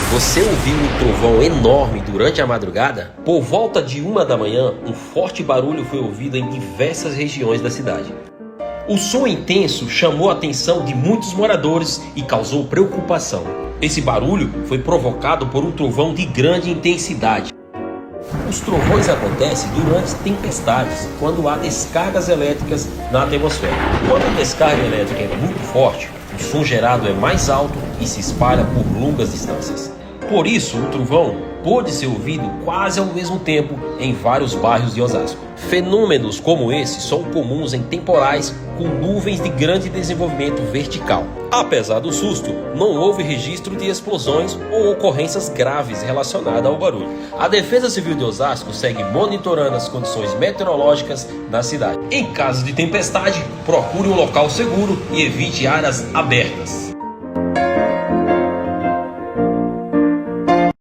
Você ouviu um trovão enorme durante a madrugada? Por volta de 1 da manhã, um forte barulho foi ouvido em diversas regiões da cidade. O som intenso chamou a atenção de muitos moradores e causou preocupação. Esse barulho foi provocado por um trovão de grande intensidade. Os trovões acontecem durante tempestades, quando há descargas elétricas na atmosfera. Quando a descarga elétrica é muito forte, o som gerado é mais alto e se espalha por longas distâncias. Por isso, o trovão pôde ser ouvido quase ao mesmo tempo em vários bairros de Osasco. Fenômenos como esse são comuns em temporais com nuvens de grande desenvolvimento vertical. Apesar do susto, não houve registro de explosões ou ocorrências graves relacionadas ao barulho. A Defesa Civil de Osasco segue monitorando as condições meteorológicas da cidade. Em caso de tempestade, procure um local seguro e evite áreas abertas.